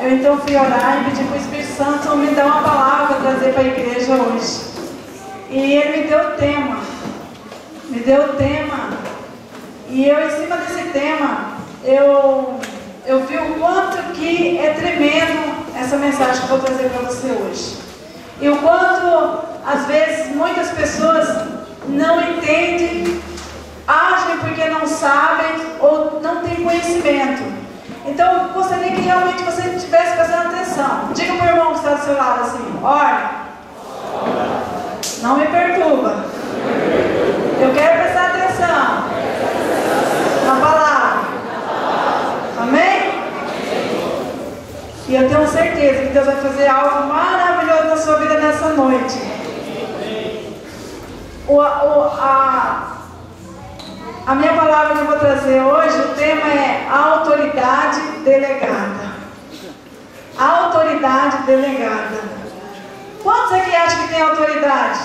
Eu então fui orar e pedi para o Espírito Santo me dar uma palavra para trazer para a igreja hoje. E ele me deu o tema. E eu, em cima desse tema, eu vi o quanto que é tremendo essa mensagem que eu vou trazer para você hoje. E o quanto, às vezes, muitas pessoas não entendem, agem porque não sabem ou não têm conhecimento. Então, eu gostaria que realmente você estivesse prestando atenção. Diga para o irmão que está do seu lado assim: olha, não me perturba. Eu quero prestar atenção na palavra. Amém? E eu tenho certeza que Deus vai fazer algo maravilhoso na sua vida nessa noite. A minha palavra que eu vou trazer hoje, o tema é autoridade delegada. Autoridade delegada. Quantos aqui acham que tem autoridade?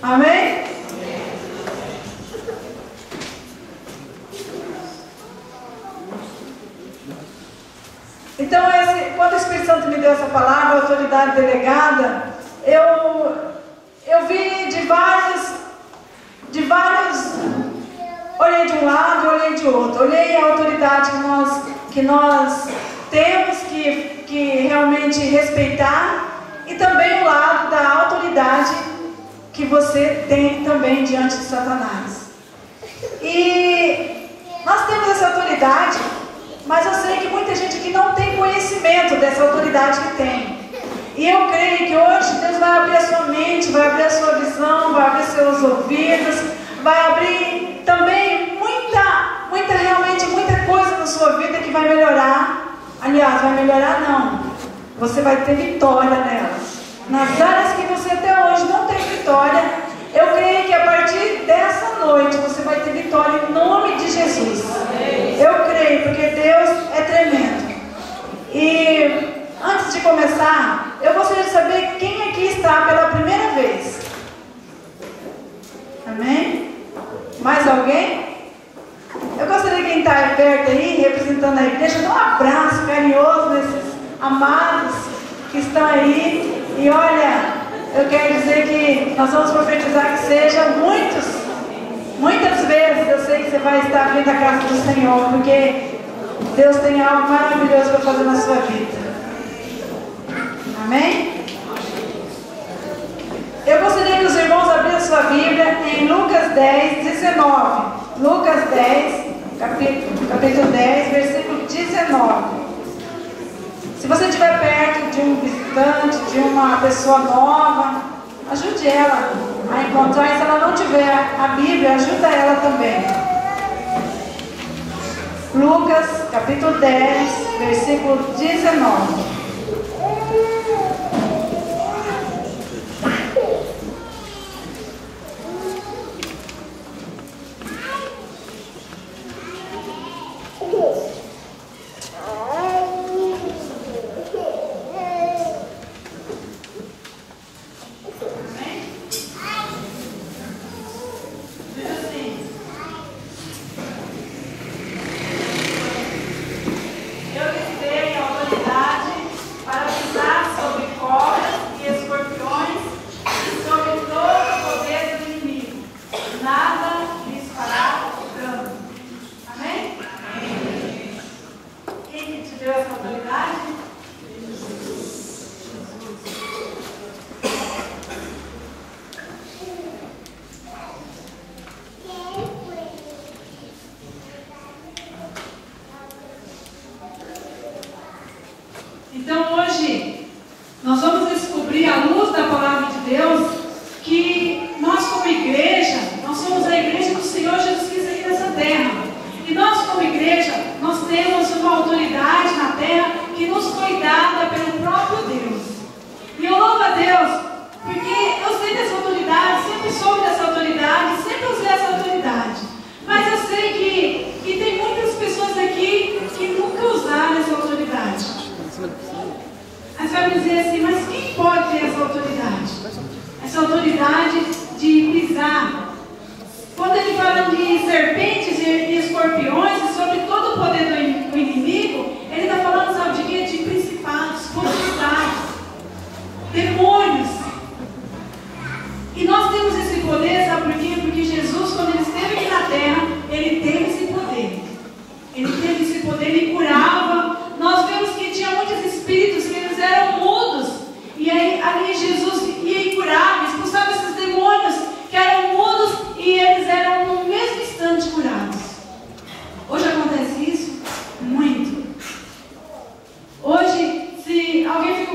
Amém? Então, quando o Espírito Santo me deu essa palavra, autoridade delegada, eu vi de vários, olhei de um lado e olhei de outro. Olhei a autoridade que nós temos que realmente respeitar, e também o lado da autoridade que você tem também diante de Satanás. E nós temos essa autoridade, mas eu sei que muita gente aqui não tem conhecimento dessa autoridade que tem. E eu creio que hoje Deus vai abrir a sua mente, vai abrir a sua visão, vai abrir seus ouvidos, vai abrir também realmente muita coisa na sua vida que vai melhorar. Aliás, vai melhorar não. Você vai ter vitória nelas. Nas áreas que você até hoje não tem vitória, eu creio que a partir dessa noite você vai ter vitória em nome de Jesus. Eu creio, porque Deus é tremendo. E antes de começar, eu gostaria de saber quem aqui está pela primeira vez. Amém? Mais alguém? Eu gostaria que quem está perto aí, representando a igreja, dê um abraço carinhoso nesses amados que estão aí. E olha, eu quero dizer que nós vamos profetizar que seja muitas vezes. Eu sei que você vai estar vindo à casa do Senhor, porque Deus tem algo maravilhoso para fazer na sua vida. Amém? Eu gostaria que os irmãos abrissem sua Bíblia em Lucas 10, 19. Lucas 10, capítulo 10, versículo 19. Se você estiver perto de um visitante, de uma pessoa nova, ajude ela a encontrar. E se ela não tiver a Bíblia, ajuda ela também. Lucas, capítulo 10, versículo 19. Então hoje nós vamos descobrir à luz da palavra de Deus que nós como igreja, nós somos a igreja do Senhor Jesus Cristo aqui nessa terra. E nós como igreja, nós temos uma autoridade na terra que nos foi dada pelo próprio Deus. E eu louvo a Deus, porque eu sei dessa autoridade, sempre soube dessa autoridade, sempre usei essa autoridade. Mas eu sei que tem muitas pessoas aqui que nunca usaram essa autoridade. Aí você vai me dizer assim, mas quem pode ter essa autoridade? Essa autoridade de pisar. Quando ele fala de serpentes e escorpiões e sobre todo o poder do inimigo, ele está falando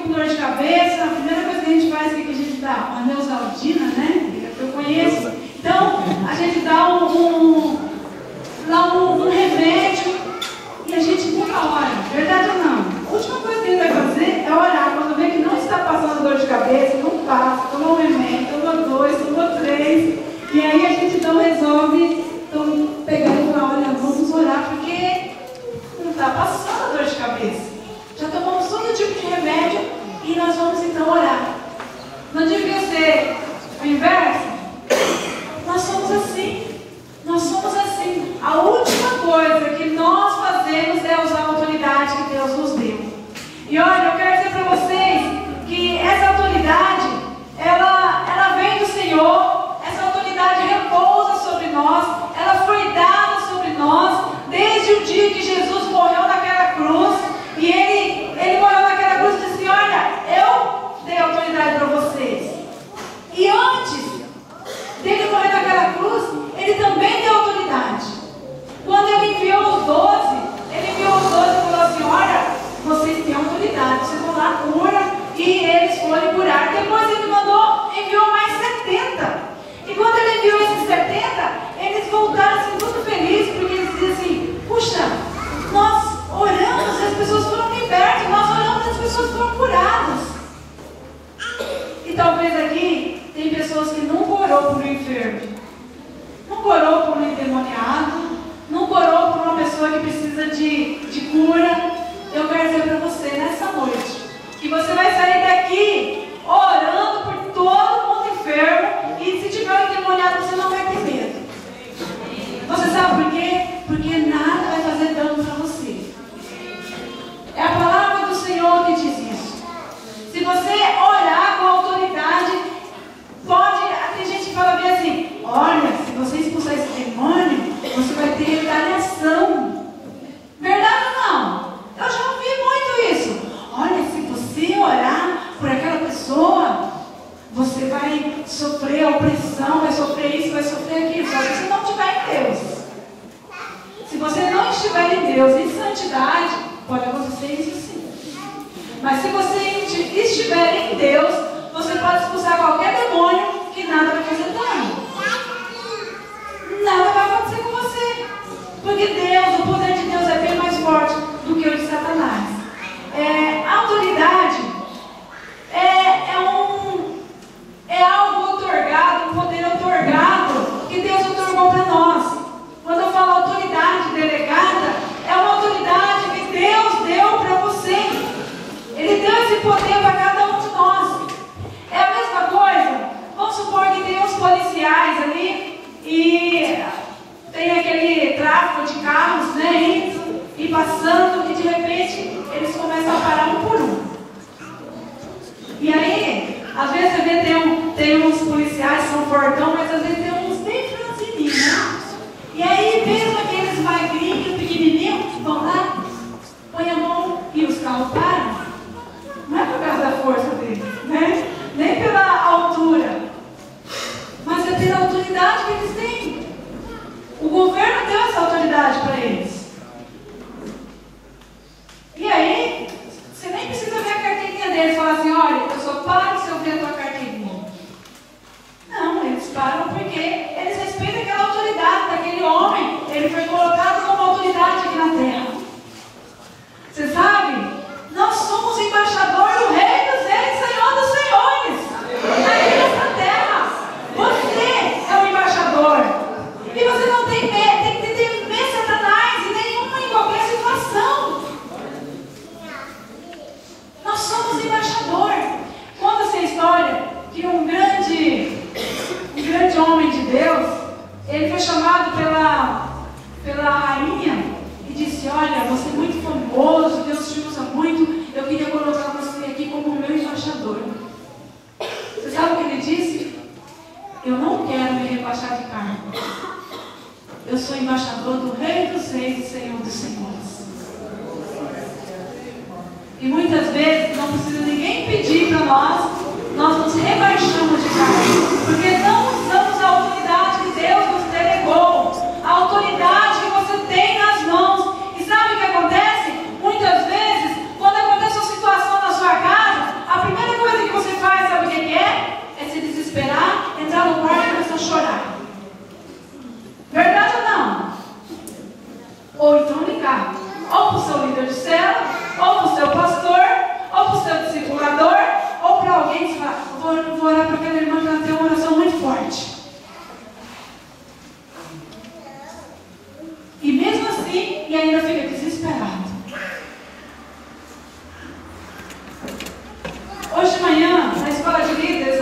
com dor de cabeça, a primeira coisa que a gente faz é que a gente dá uma Neosaldina, né? Eu conheço. Então, a gente dá um remédio e a gente nunca ora. Verdade ou não? A última coisa que a gente vai fazer é orar. Quando vê que não está passando dor de cabeça, não passa, toma um remédio, toma 2, toma 3. E aí a gente então resolve pegar e falar, olha, vamos orar, porque não está passando a dor de cabeça. Já tomamos todo tipo de remédio e nós vamos então orar. Não devia ser o inverso? Nós somos assim. Nós somos assim. A última coisa que nós fazemos é usar a autoridade que Deus nos deu. E olha, eu quero dizer para vocês que essa autoridade, ela vem do Senhor. Essa autoridade repousa sobre nós. Ela foi dada sobre nós desde o dia que Jesus morreu naquela cruz. E ele morreu naquela cruz e disse, olha, eu dei autoridade para vocês. E antes dele morrer naquela cruz, ele também deu autoridade. Quando ele enviou os 12, ele enviou os 12 e falou assim, olha, vocês têm autoridade, vocês vão lá, cura, e eles foram curar. Depois ele enviou mais 70. E quando ele enviou esses 70, eles voltaram assim, muito felizes, porque eles diziam assim, puxa, nós oramos e as pessoas foram libertas, nós oramos e as pessoas foram curadas. E talvez aqui tem pessoas que nunca orou por um enfermo, nunca orou por um endemoniado, nunca orou por uma pessoa que precisa de cura. Eu quero dizer para você nessa noite que você vai sair daqui orando por todo mundo enfermo, e se tiver um endemoniado você não vai ter medo. Você sabe por quê? Porque nada vai fazer dano para você. É a palavra do Senhor que diz isso. Se você orar com autoridade, tem gente que fala bem assim, olha, se você expulsar esse demônio, você vai ter retaliação. Verdade ou não? Eu já ouvi muito isso. Olha, se você orar por aquela pessoa, você vai sofrer opressão, vai sofrer isso, vai sofrer aquilo. Só se você não estiver em Deus. Se você não estiver em Deus, em santidade, pode acontecer isso sim. Mas se você estiver em Deus, você pode expulsar qualquer demônio que nada vai fazer dano. Nada vai acontecer com você. Porque Deus, o poder de Deus é bem mais forte do que o de Satanás. A autoridade é algo otorgado, um poder otorgado que Deus otorgou para nós. Quando eu falo autoridade delegada, é uma autoridade que Deus deu para você. Ele deu esse poder para cada um de nós. É a mesma coisa. Vamos supor que tem uns policiais ali e tem aquele tráfego de carros, né, indo e passando, e de repente eles começam a parar um por um. E aí, às vezes você vê, tem uns policiais que são fortão, mas às vezes tem uns bem franzininhos, né? E aí, mesmo aqueles magrinhos, pequenininhos, vão lá, põem a mão e os carros param. Não é por causa da força deles, né? Nem pela altura, mas é pela autoridade que eles têm. O governo deu essa autoridade para eles. E aí, você nem precisa ver a carteirinha deles e falar assim, olha, eu só paro se eu ver a tua carteirinha. Não, eles param porque eles respeitam aquela autoridade daquele homem. Ele foi colocado como autoridade aqui na terra. Você sabe? Nós somos embaixador do Rei dos Reis, Senhor dos Senhores, aqui nessa terra. Você é o embaixador. E você não tem que temer Satanás em nenhuma, em qualquer situação. Nós somos embaixador. Conta-se a história que um grande homem de Deus, ele foi chamado pela rainha e disse, olha, você é muito famoso, Deus te usa muito, eu queria colocar você aqui como o meu embaixador. Você sabe o que ele disse? Eu não quero me rebaixar de cargo. Eu sou embaixador do Rei dos Reis e Senhor dos Senhores. E muitas vezes não precisa ninguém pedir para nós nos rebaixamos de cargo, porque não usamos a autoridade que Deus nos delegou, a autoridade que você tem nas mãos. E sabe o que acontece? Muitas vezes, quando acontece uma situação na sua casa,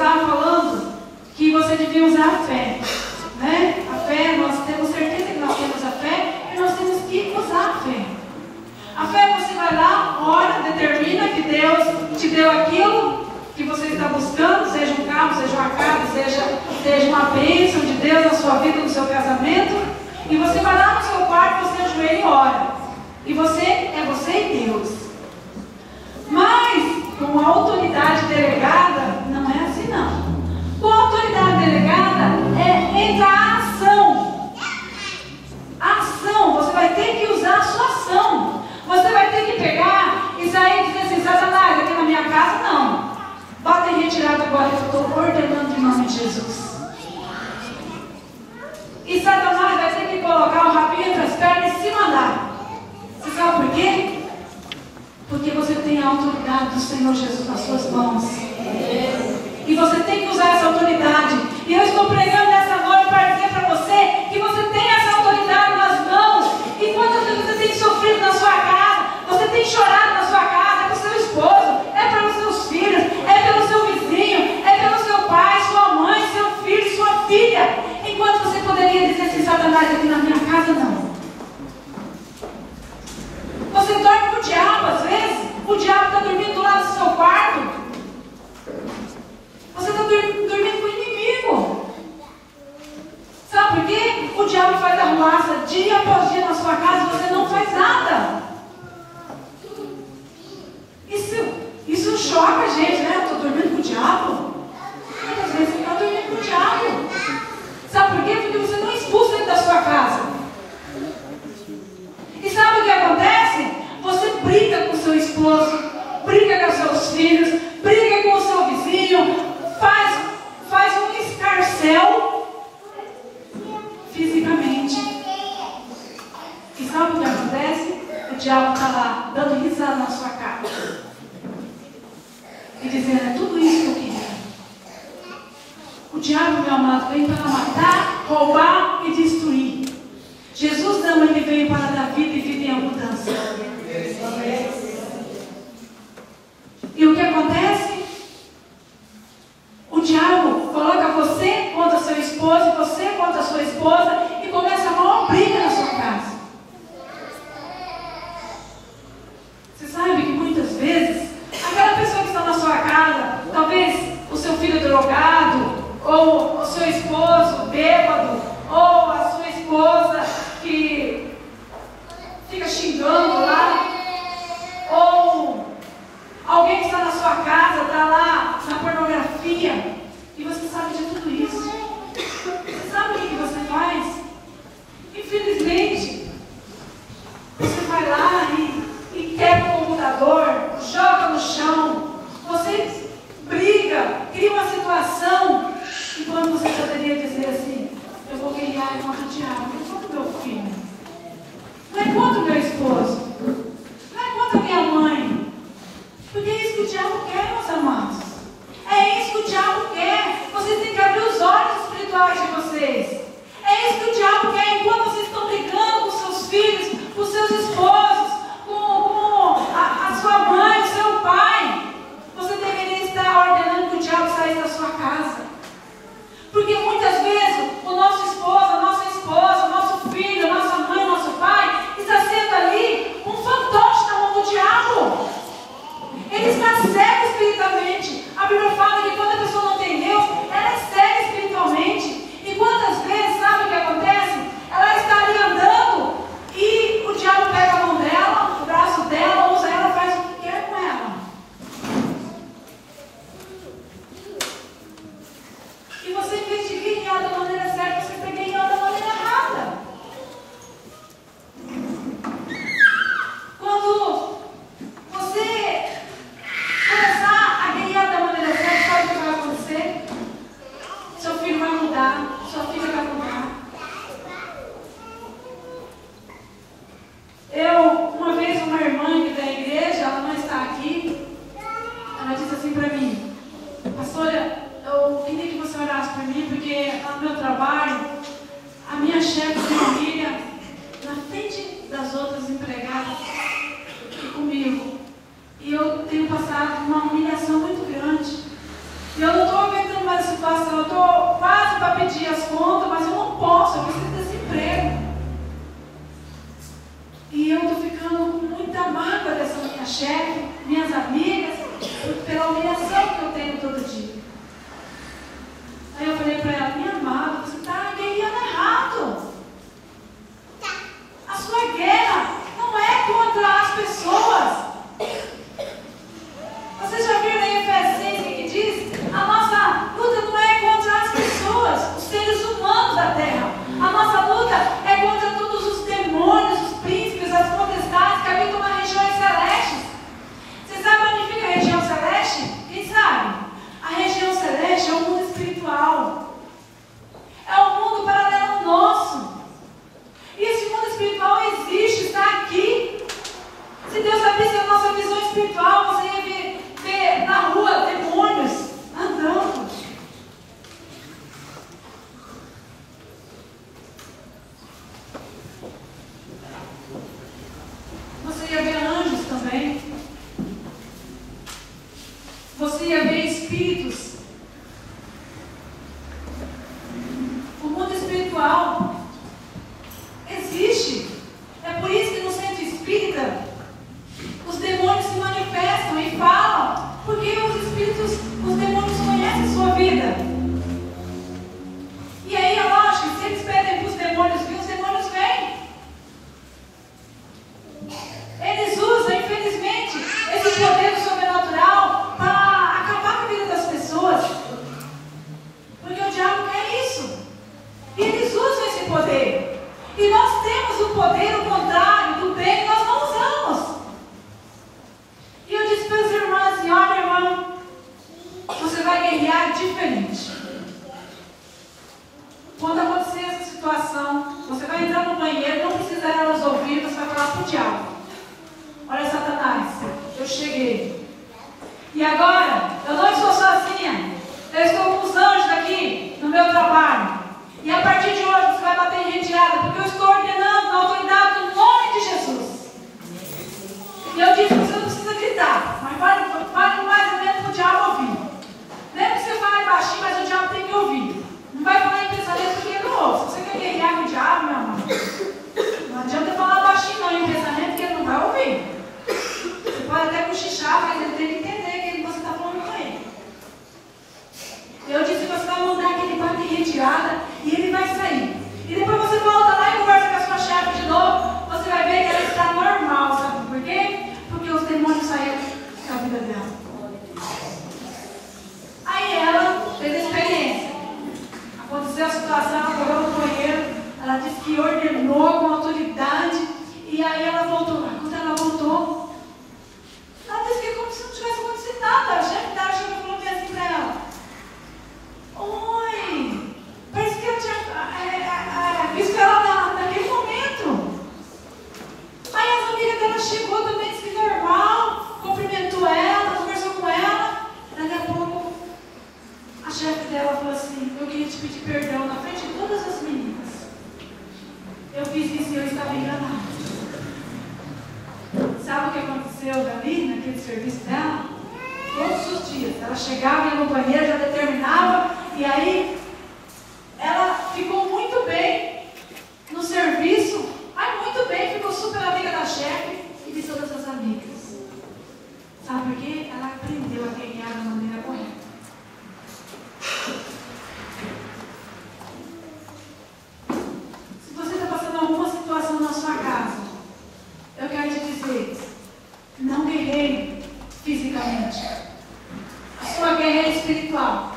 estava falando que você devia usar a fé, né? A fé, nós temos certeza que nós temos a fé e nós temos que usar a fé. A fé, você vai lá, ora, determina que Deus te deu aquilo que você está buscando, seja um carro, seja uma casa, seja uma bênção de Deus na sua vida, no seu casamento, e você vai lá no seu quarto, você ajoelha e ora. E você e Deus. Mas com a autoridade delegada, não é assim não. Com a autoridade delegada entra a ação. A ação, você vai ter que usar a sua ação. Você vai ter que pegar e sair e dizer assim, Satanás, aqui na minha casa não. Bota em retirada agora, eu estou ordenando em nome de Jesus. E Satanás vai ter que colocar o rabinho entre as pernas e se mandar. Você sabe por quê? Porque você tem a autoridade do Senhor Jesus nas suas mãos. E você tem que usar essa autoridade. E eu estou pregando nessa noite para dizer para você que você tem essa autoridade nas mãos. E quantas vezes você tem sofrido na sua casa, você tem chorado na sua casa, é para o seu esposo, é para os seus filhos, é pelo seu vizinho, é pelo seu pai, sua mãe, seu filho, sua filha. Enquanto você poderia dizer assim, Satanás, aqui na minha casa não. Você dorme com o diabo às vezes. O diabo está dormindo do lado do seu quarto. Você está dormindo com o inimigo. Sabe por quê? O diabo faz arruaça dia após dia na sua casa e você não faz nada. Isso choca a gente, né? Eu estou dormindo com o diabo. Muitas vezes você está dormindo com o diabo. Sabe por quê? Porque você não expulsa ele da sua casa. E sabe o que acontece? Você briga com seu esposo, briga com seus filhos, briga com o seu vizinho, faz um escarcéu fisicamente. E sabe o que acontece? O diabo está lá, dando risada na sua cara. E dizendo, é tudo isso que eu queria. O diabo, meu amado, vem para matar, roubar e destruir. Jesus não, ele veio para dar vida e vida em abundância. E o que acontece? O diabo coloca você contra seu esposo, você contra a sua esposa e começa a maior briga na sua casa. Você sabe que muitas vezes aquela pessoa que está na sua casa, talvez o seu filho drogado, ou o seu esposo bêbado, ou a sua esposa que fica xingando lá, ou alguém que está na sua casa, está lá na pornografia, e você sabe de tudo isso. Você sabe o que você faz? Infelizmente, você vai lá e quebra o computador, joga no chão, você briga, cria uma situação, e quando você poderia dizer assim, eu vou guerrear contra o diabo, não é contra o meu filho, não é contra o meu esposo, não é contra a minha mãe, porque é isso que o diabo quer, meus amados. É isso que o diabo quer. Vocês têm que abrir os olhos espirituais de vocês. É isso que o diabo quer. Enquanto vocês estão brigando com seus filhos, com seus esposos, com a sua mãe, o seu pai, você deveria estar ordenando que o diabo saísse da sua casa. Porque muitas vezes o nosso esposo, a nossa esposa, o nosso filho, a nossa eu estou quase para pedir as contas, mas eu não posso, eu preciso desse emprego. E eu estou ficando com muita mágoa dessa minha chefe, minhas amigas, pela humilhação que eu tenho todo dia. Aí eu falei para ela, minha amada, você está guerreando errado. A sua guerra não é contra as pessoas. Vocês já viram em Efésios 6 o que diz? A nossa luta não é contra as pessoas, os seres humanos da terra. A nossa luta é contra todos os demônios, os príncipes, as potestades que habitam nas regiões celestes. Você sabe onde fica a região celeste? Quem sabe? A região celeste é o mundo espiritual. É o mundo paralelo ao nosso. E esse mundo espiritual existe, está aqui. Se Deus abrisse a nossa visão espiritual, você ia ver na rua demônios andando. Você ia ver anjos também. Você ia ver espíritos. O mundo espiritual existe. É por isso que no centro espírita os demônios se manifestam e falam, porque os demônios conhecem a sua vida. E aí é lógico, se eles pedem para os demônios vir, os demônios vêm. Eles usam, infelizmente, esse poder do sobrenatural para acabar com a vida das pessoas. Porque o diabo quer isso. E eles usam esse poder. E nós temos o poder, o contrário do bem, que nós não usamos. E eu disse para as irmãs assim, olha irmã, você vai guerrear diferente. Quando acontecer essa situação, você vai entrar no banheiro, não precisará nos ouvir, você vai falar para o diabo. Olha Satanás, eu cheguei. E agora, eu não estou sozinha. Eu estou com os anjos aqui no meu trabalho. E a partir de hoje você vai bater em retirada, porque eu estou ordenando na autoridade do nome de Jesus. E eu disse, você não precisa gritar, mas fale mais ou menos para o diabo ouvir. Lembra que você fala baixinho, mas o diabo tem que ouvir. Não vai falar em pensamento porque ele não ouve. Se você quer guerrear com o diabo, meu amor, não adianta falar baixinho não em pensamento, porque ele não vai ouvir. Você pode até cochichar, mas ele tem que entender que você está falando com ele. Eu disse que você vai mandar que ele bate em retirada e ele vai sair. E depois você volta lá e conversa com a sua chefe de novo. Você vai ver que ela está normal, sabe por quê? Porque os demônios saíram da vida dela. Aí ela fez a experiência. Aconteceu a situação, ela correu no banheiro. Ela disse que ordenou com autoridade. E aí ela voltou. Quando ela voltou, ela disse que é como se não tivesse acontecido nada. A chefe dela chegou e falou assim para ela: oi, parece que eu tinha visto ela naquele momento. Aí as amigas dela chegou também, disse que normal, cumprimentou ela, conversou com ela. Daqui a pouco a chefe dela falou assim: eu queria te pedir perdão na frente de todas as meninas. Eu fiz isso e eu estava enganada. Sabe o que aconteceu dali, naquele serviço dela? Todos os dias. Ela chegava, ia no banheiro, já determinava, e aí ela ficou muito bem no serviço, mas muito bem, ficou super amiga da chefe e de todas as amigas. Sabe por quê? Ela aprendeu a guerrear da maneira correta. Se você está passando alguma situação na sua casa, eu quero te dizer, não guerreie fisicamente. A sua guerra é espiritual.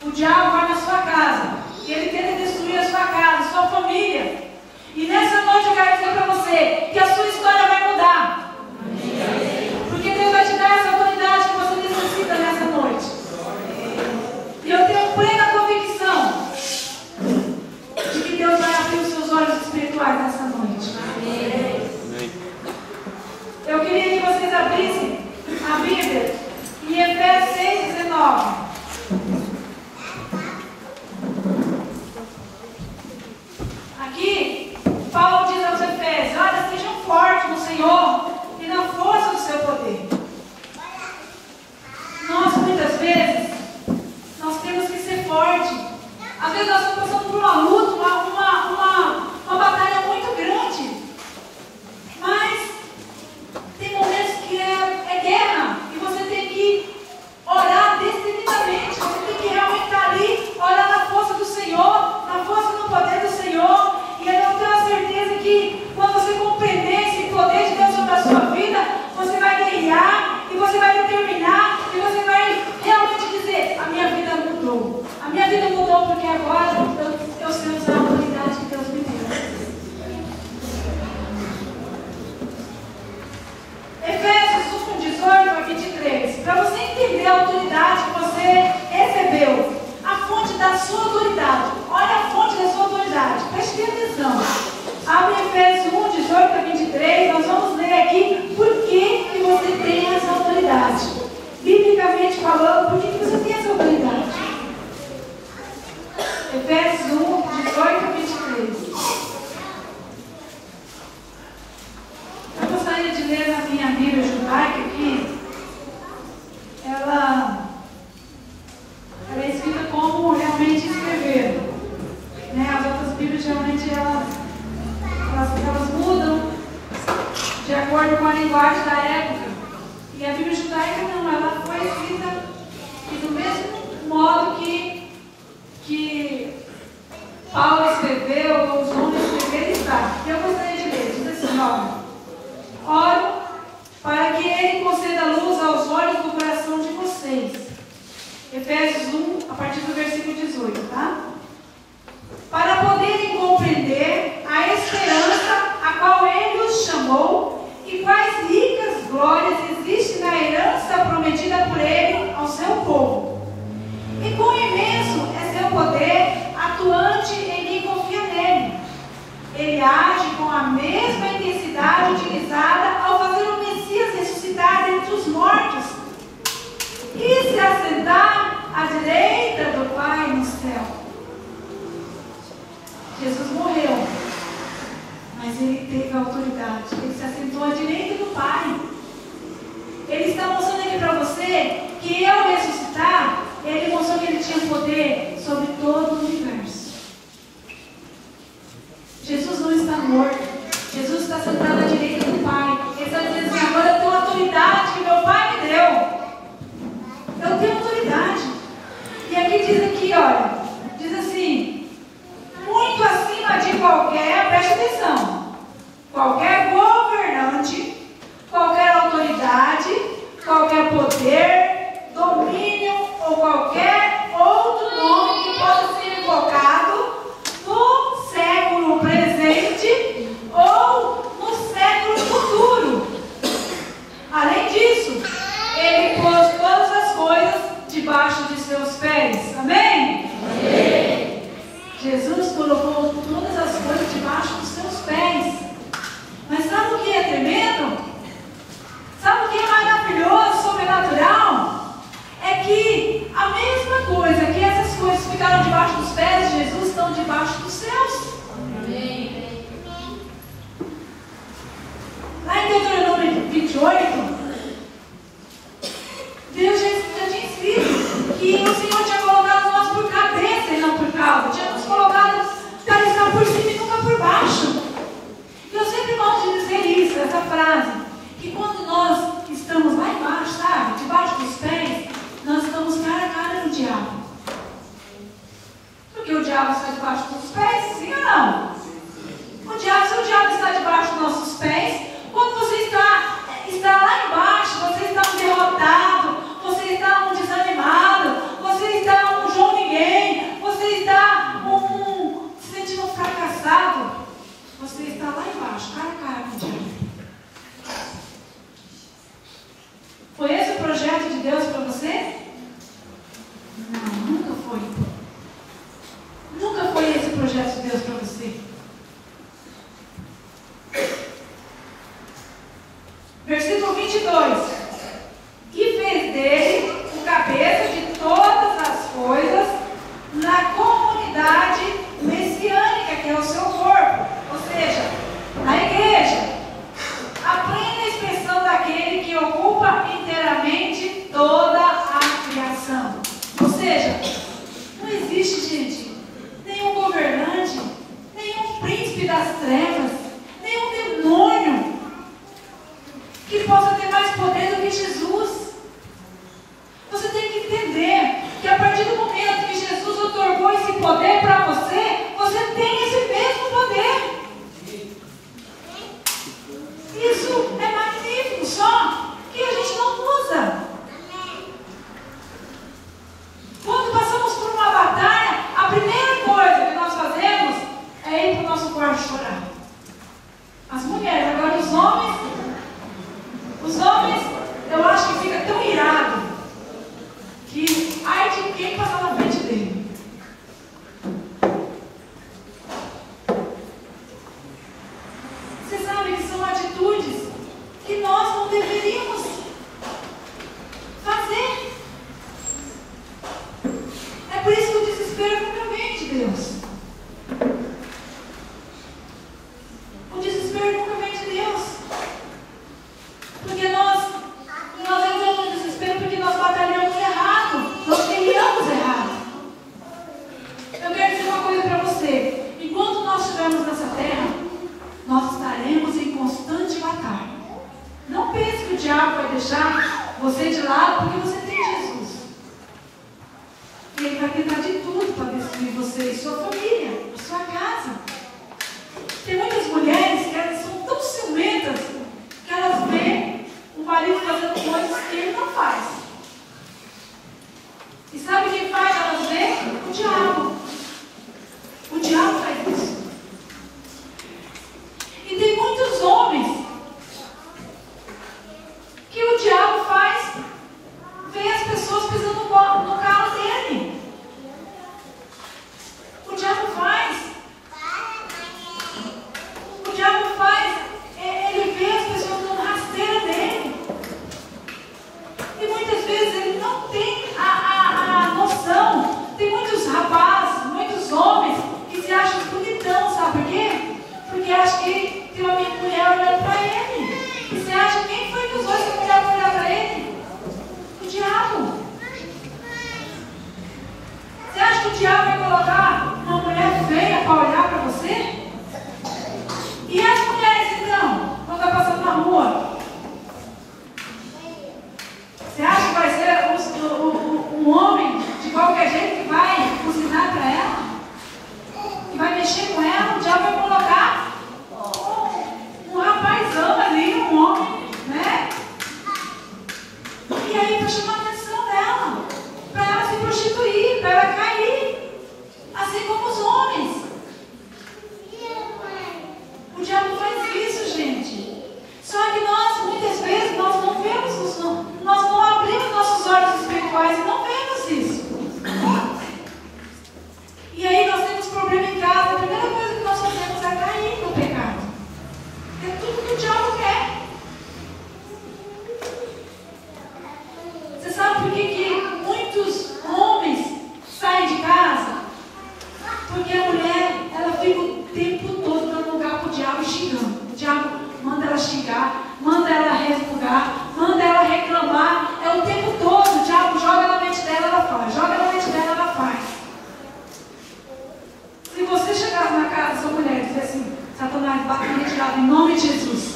O diabo vai na sua casa e ele tenta destruir a sua casa, a sua família. E nessa noite eu quero dizer para você que a sua história vai mudar. Porque Deus vai te dar essa autoridade que você necessita nessa noite. E eu tenho plena convicção de que Deus vai abrir os seus olhos espirituais nessa noite. Eu queria que vocês abrissem a Bíblia em Efésios 6:19. Aqui, Paulo diz aos Efésios: olha, sejam fortes no Senhor hebraica não, ela foi escrita do mesmo modo que Paulo escreveu, ou os homens escreveram, está. Eu gostaria de ler, diz assim, oro para que ele conceda luz aos olhos do coração de vocês. Efésios 1, a partir do versículo 18, tá? Para poderem compreender a esperança a qual ele os chamou e quais ricas glórias existem na herança prometida por ele ao seu povo. E quão imenso é seu poder atuante em quem confia nele. Ele age com a mesma intensidade utilizada ao fazer o Messias ressuscitar dentre os mortos e se assentar à direita do Pai no céu. Jesus morreu, mas ele teve autoridade. Ele se assentou à direita do Pai. Ele está mostrando aqui para você que ao ressuscitar, ele mostrou que ele tinha poder sobre todo o universo. Jesus não está morto. Jesus está sentado à direita do Pai. Ele está dizendo assim, agora eu tenho autoridade que meu Pai me deu. Eu tenho autoridade. E aqui diz aqui, olha, diz assim, muito acima de qualquer, preste atenção, qualquer governante, qualquer autoridade, qualquer poder, domínio ou qualquer outro nome que possa ser invocado no século presente ou no século futuro. Além disso, ele pôs todas as coisas debaixo de seus pés. Amém? Amém. Jesus colocou todas as coisas debaixo dos seus pés. Mas sabe o que é tremendo? Sabe o que é maravilhoso, sobrenatural? É que a mesma coisa que essas coisas ficaram debaixo dos pés de Jesus estão debaixo dos céus. Amém. Lá em Deuteronômio 28, Deus já tinha escrito que o Senhor tinha colocado nós por cabeça e não por cauda. Tinha nos colocado para estar por cima e nunca por baixo. E eu sempre gosto de dizer isso, essa frase, que quando nós estamos lá embaixo, sabe, debaixo dos pés, nós estamos cara a cara no diabo. Porque o diabo está debaixo dos pés, sim ou não? Se o diabo está debaixo dos nossos pés, quando você está lá embaixo, você está um derrotado, você está um desanimado, você está um João Ninguém, você está se sentindo fracassado, você está lá embaixo, cara a cara com o diabo. Foi esse o projeto de Deus para você? Não, nunca foi. Nunca foi esse o projeto de Deus para você. Versículo 22. E fez dele o cabeça de todas as coisas na comunidade messiânica, que é o seu corpo. Ou seja, na igreja. A plena expressão daquele que ocupa inteiramente toda você de lado porque você tem Jesus. E ele vai tentar de tudo para destruir você e sua família, a sua casa. Tem muitas mulheres que elas são tão ciumentas que elas veem o marido fazendo coisas que ele não faz. E sabe quem faz elas verem? O diabo. O diabo faz isso. E tem muitos homens que o diabo faz ver as pessoas pisando no calo dele. O diabo faz. O diabo faz, ele vê as pessoas dando rasteira dele. E muitas vezes ele não tem a noção. Tem muitos rapazes, muitos homens que se acham bonitão, sabe por quê? Porque acham que tem uma mulher olhando para ele. E você acha quem foi que usou essa mulher para olhar para ele? O diabo. Você acha que o diabo vai colocar uma mulher feia para olhar para você? E as mulheres então, quando está passando na rua? Você acha que vai ser um homem de qualquer jeito que vai buzinar para ela? Que vai mexer com ela? O diabo vai colocar um rapazão ali, um homem, né? E aí para chamar a atenção dela, para ela se prostituir, para ela cair, assim como os homens. O diabo faz isso, gente. Só que nós, muitas vezes, nós não vemos, nós não abrimos nossos olhos espirituais e não vemos isso. E aí nós temos problema em casa. A primeira coisa que nós fazemos é cair no pecado. É tudo que o diabo quer. Você sabe por que muitos homens saem de casa? Porque a mulher, ela fica o tempo todo dando lugar para o diabo xingando. O diabo manda ela xingar, manda ela resmungar, manda ela reclamar. É o tempo todo. O diabo joga na mente dela, ela faz. Joga na mente dela, ela faz. Se você chegar na casa da sua mulher e dizer assim: Satanás, bate na retirada em nome de Jesus,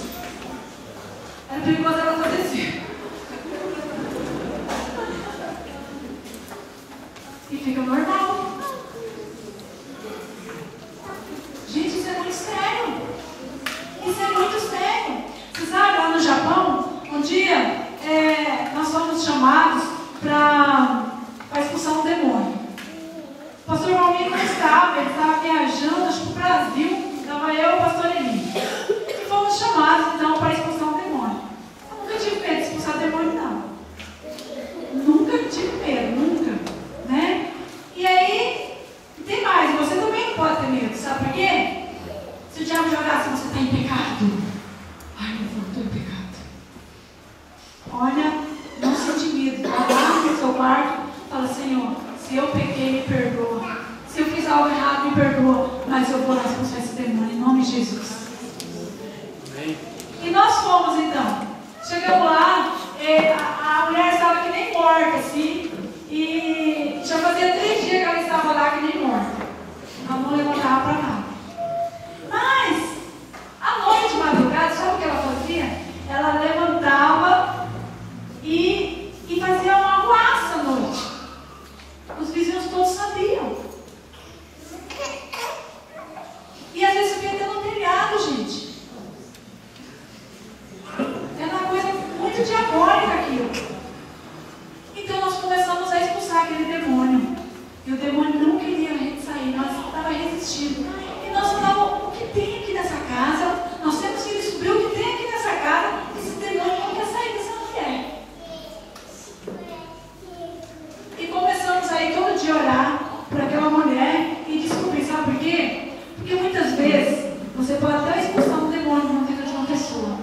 é perigoso ela fazer assim. E fica normal. Gente, isso é muito sério. Isso é muito sério. Você sabe, lá no Japão, um dia nós fomos chamados para expulsar um demônio. O pastor Valmir não estava, ele estava viajando, acho que para o Brasil, estava eu e o pastor Eli. E fomos chamados então para expulsar um demônio. Eu nunca tive medo de expulsar demônio, não. Nunca tive medo, nunca. Né? E aí, tem mais, você também não pode ter medo, sabe por quê? Se o diabo jogar assim, você está em pecado. Ai, eu estou em pecado. Olha, não sente medo. Vai lá no seu quarto, fala: Senhor, se eu pequei, me perdoa. Se eu fiz algo errado, me perdoa. Mas eu vou lá expulsar esse demônio, em nome de Jesus. Amém. E nós fomos então. Chegamos lá, a mulher estava que nem morta, assim. E já fazia 3 dias que ela estava lá que nem morta. Ela não levantava para nada. Mas, à noite, de madrugada, sabe o que ela fazia? Ela levantava e fazia uma arruaça à noite. Os vizinhos todos sabiam. E às vezes subia até no telhado, gente. Era uma coisa muito diabólica aquilo. Então nós começamos a expulsar aquele demônio. E o demônio não queria sair, nós estávamos resistindo. E nós falávamos: o que tem aqui nessa casa? Nós temos que descobrir o que tem aqui nessa casa. Esse demônio não quer sair dessa mulher. E começamos aí todo dia a orar por aquela mulher e descobrir, sabe por quê? Porque muitas vezes você pode até expulsar um demônio na vida de uma pessoa.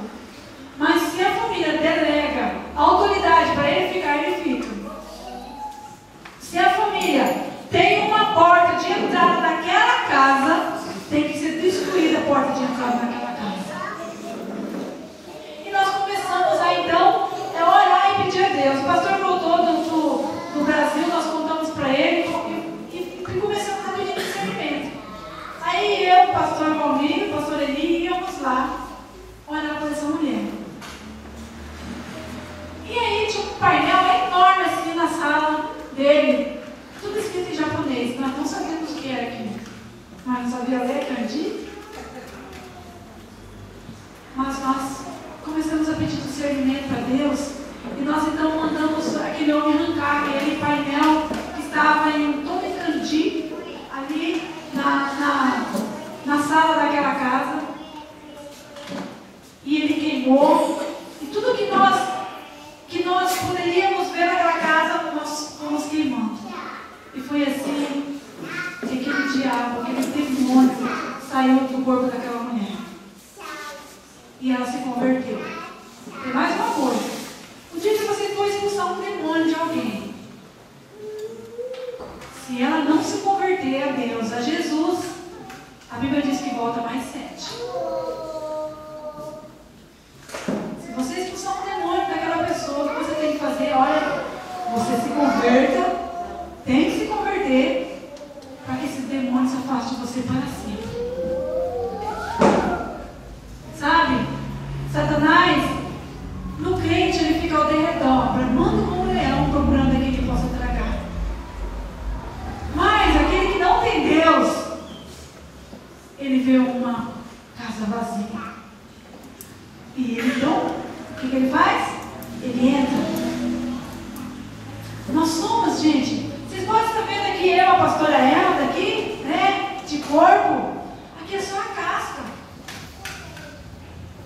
Mas se a família delega a autoridade para ele ficar, ele fica. Se a família tem uma porta de entrada naquela casa, tem que ser destruída a porta de entrada naquela casa. E nós começamos a então orar e pedir a Deus. O pastor voltou do Brasil, nós contamos para ele e começamos a pedir discernimento. Aí eu, o pastor Valmir, o pastor Eli, íamos lá orar por essa mulher. E aí tinha um pai sabia ler Candi. Mas nós começamos a pedir discernimento para Deus. E nós então mandamos aquele homem arrancar aquele painel que estava em todo em Candi, ali na sala daquela casa. E ele queimou. E tudo que nós poderíamos ver naquela casa, nós fomos queimando. E foi assim que aquele diabo, aquele demônio saiu do corpo daquela mulher. E ela se converteu. Tem mais uma coisa. O dia que você for expulsar um demônio de alguém, se ela não se converter a Deus, a Jesus, a Bíblia diz que volta mais 7. Se você expulsar um demônio daquela pessoa, o que você tem que fazer? Olha, você se converta, tem que se converter, para que esse demônio se afaste de você para sempre. Sabe? Satanás, no crente, ele fica ao derredor, bramando como um leão, procurando aquele que possa tragar. Mas aquele que não tem Deus, ele vê uma casa vazia. E ele então, o que ele faz? Ele entra. Nós somos, gente, vocês podem estar vendo aqui eu, a pastora Elda, aqui, né, de corpo. Aqui é só a casca.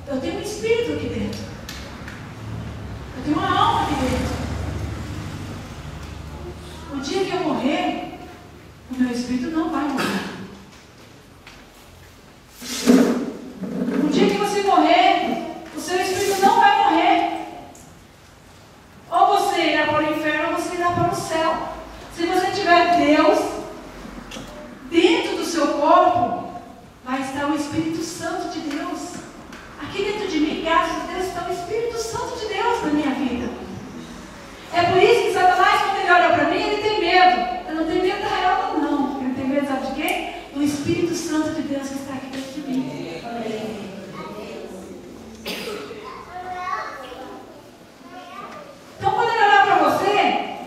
Eu tenho um espírito aqui dentro. Eu tenho uma alma aqui dentro. O dia que eu morrer, o meu espírito não vai morrer. O dia que você morrer, o seu espírito não vai morrer. Ou você irá para o inferno, ou você irá para o céu. Se você tiver Deus dentro do seu corpo, vai estar o Espírito Santo de Deus. Aqui dentro de mim, graças a Deus, está o Espírito Santo de Deus na minha vida. É por isso que Satanás, quando ele olha para mim, ele tem medo. Eu não tenho medo da ela, não. Ele tem medo, sabe de quem? Do Espírito Santo de Deus que está aqui dentro de mim. Então, quando ele olhar para você,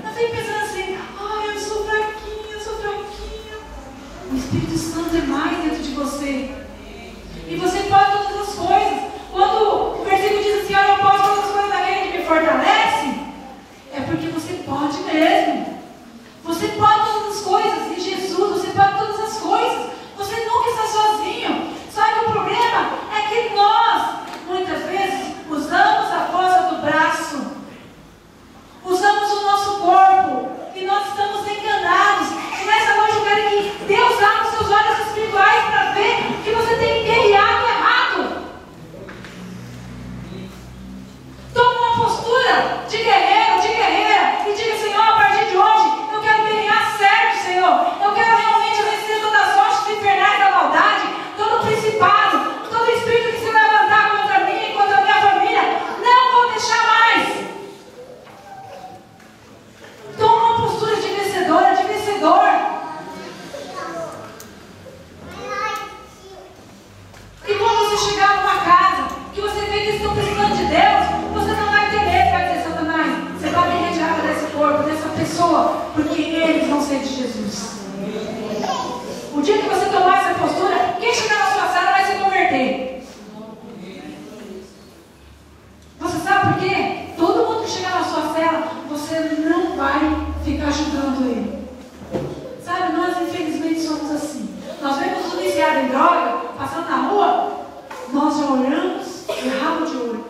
não fique pensando assim, eu sou fraquinha, eu sou fraquinha. O Espírito Santo é mais dentro de você. E você pode todas as coisas. Quando o versículo diz assim, eu posso todas as coisas daquele que me fortalece, é porque você pode mesmo. Você pode todas as coisas. Em Jesus, você pode todas as coisas. Você nunca está sozinho. Sabe o problema? É que nós, muitas vezes, usamos a força do braço. Usamos o nosso corpo. E nós estamos enganados. E nessa noite eu quero que Deus abra os seus olhos espirituais para ver que você tem guerreado errado. Toma uma postura de guerreiro, de guerreira, e diga, Senhor, a partir de hoje, eu quero guerrear certo, Senhor. Eu quero realmente vencer todas as hostes infernais da maldade, todo principado, todo espírito que se levantar contra mim e contra a minha família. Não vou deixar mais. Toma uma postura de vencedora, de vencedor. E quando você chegar numa casa, que você vê que eles estão precisando de Deus, você não vai ter medo, vai dizer, Satanás, você vai me retirar desse corpo, dessa pessoa, porque eles vão ser de Jesus. O dia que você tomar essa postura, quem chegar na sua sala vai se converter. Você sabe por quê? Todo mundo que chegar na sua cela, você não vai ficar ajudando ele. Sabe, nós infelizmente somos assim. Nós vemos um viciado em droga, passando na rua, nós já olhamos de rabo de olho.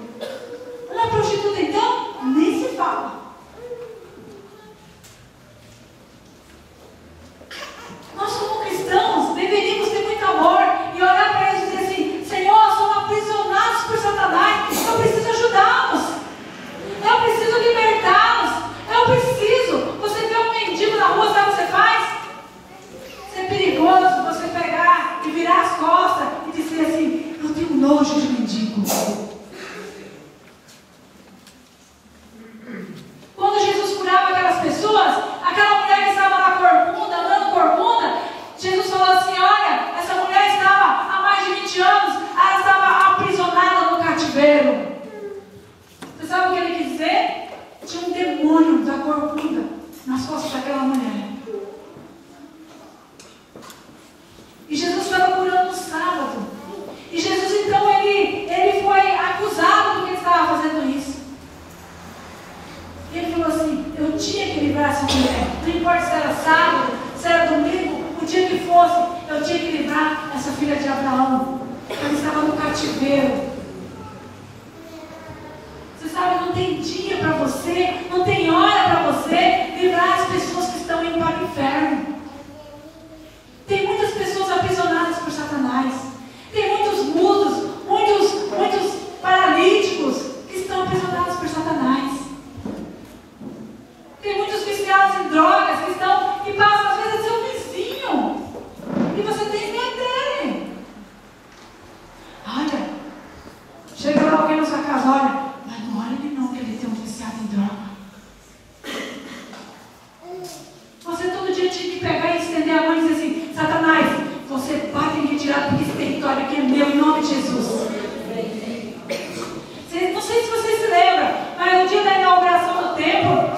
Uma prostituta então, nem se fala. Nós como cristãos deveríamos ter muito amor e olhar para eles e dizer assim, Senhor, somos aprisionados por Satanás, eu preciso ajudá-los, eu preciso libertá-los, eu preciso. Você vê um mendigo na rua, sabe o que você faz? Isso é perigoso você pegar e virar as costas e dizer assim, eu tenho nojo de mendigo. Quando Jesus curava aquelas pessoas, aquela mulher que estava lá corcunda, andando corcunda, Jesus falou assim, olha, essa mulher estava há mais de 20 anos, ela estava aprisionada no cativeiro. Você sabe o que ele quis dizer? Tinha um demônio da corcunda nas costas daquela mulher. E Jesus estava curando E ele falou assim, eu tinha que livrar essa mulher. Não importa se era sábado, se era domingo, o dia que fosse, eu tinha que livrar essa filha de Abraão. Ela estava no cativeiro. Você sabe, não tem dia para você, não tem hora para você livrar as pessoas que estão indo para o inferno. Tem muitas pessoas aprisionadas por Satanás. Tem muitos mudos, muitos paralíticos que estão aprisionados por Satanás. Tem muitos viciados em drogas que passam às vezes a seu vizinho. E você tem medo dele. Olha, chega lá alguém na sua casa, olha, mas não olha ele não, que ele tem um viciado em droga. Você todo dia tinha que pegar e estender a mão e dizer assim, Satanás, você bate em retirada porque esse território aqui é meu, em nome de Jesus. Não sei se vocês se lembram, mas no dia da inauguração do templo,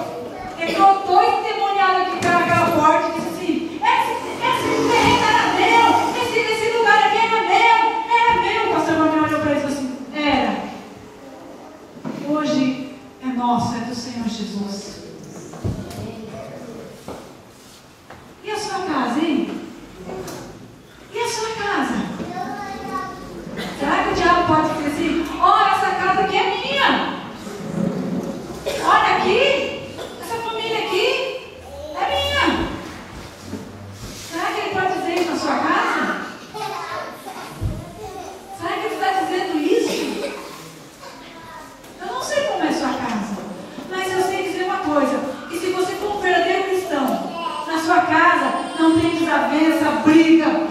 entrou 2 endemoniados aqui pela porta e disse assim, esse terreno era meu, esse lugar aqui era meu. O pastor Manuel olhou para ele e falou assim, era. Hoje é nosso, é do Senhor Jesus. E a sua casa, hein? E a sua casa? Será que o diabo pode dizer assim, olha, essa casa aqui é minha. Olha aqui, essa família aqui é minha. Será que ele pode dizer isso na sua casa? Será que ele está dizendo isso? Eu não sei como é a sua casa, mas eu sei dizer uma coisa, que se você for um verdadeiro cristão, na sua casa não tem desavença, briga,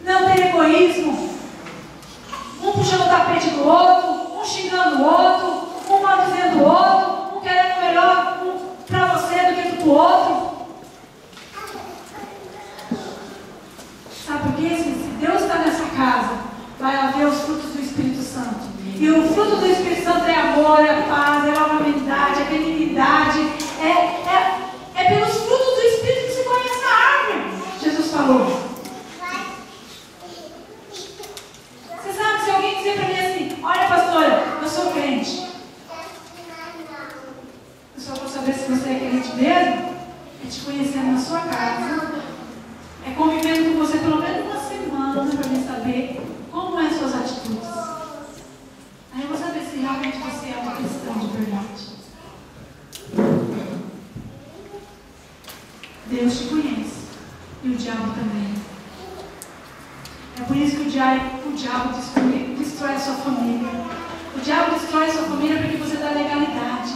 não tem egoísmo, um puxando o tapete do outro, um xingando o outro, um maldizendo o outro, um querendo melhor para você do que para o outro. Sabe por quê? Se Deus está nessa casa, vai haver os frutos do Espírito Santo. E o fruto do Espírito Santo é amor, é paz, é longanimidade, é benignidade, é pelos frutos do Espírito que se conhece a árvore. Jesus falou. Você sabe, se alguém dizer para mim assim, olha pastora, eu sou crente. Eu só vou saber se você é crente mesmo, é te conhecendo na sua casa, é convivendo com você pelo menos uma semana para mim saber como é as suas atitudes. Aí eu vou saber se realmente você é uma cristã de verdade. Deus te conhece e o diabo também. É por isso que o diabo destrói a sua família. O diabo destrói a sua família porque você dá legalidade.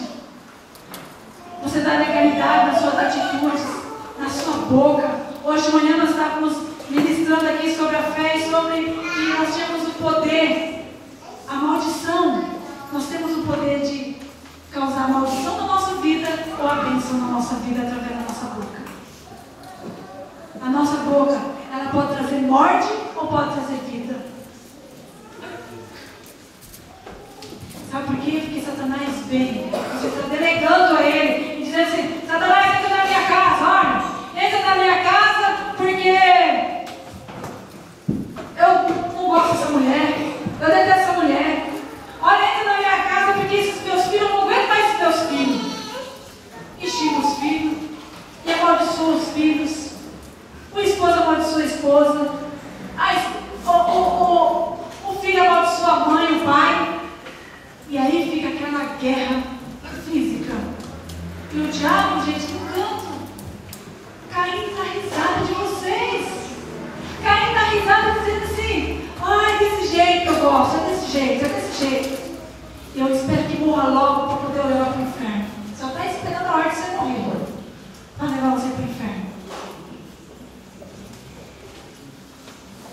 Você dá legalidade nas suas atitudes, na sua boca. Hoje de manhã nós estávamos ministrando aqui sobre a fé e sobre que nós temos o poder, a maldição. Nós temos o poder de causar maldição na nossa vida ou a bênção na nossa vida através da nossa boca. A nossa boca, ela pode trazer morte ou pode trazer vida. Sabe por quê? Porque Satanás vem, você está delegando a ele e dizendo assim, Satanás, entra na minha casa, olha, entra na minha casa porque eu não gosto dessa mulher, eu detesto essa mulher. Olha, entra na minha casa porque esses meus filhos, eu não aguento mais esses meus filhos. E xinga os filhos, e amaldiçoa os filhos. O esposo amaldiçoa a esposa. O filho amaldiçoa a mãe, o pai. E aí fica aquela guerra física. E o diabo, gente, no canto, caindo na risada de vocês. Caindo na risada dizendo assim, ai, desse jeito que eu gosto, é desse jeito. E eu espero que morra logo para poder levar para o inferno. Só está esperando a hora de você morrer para levar você para o inferno.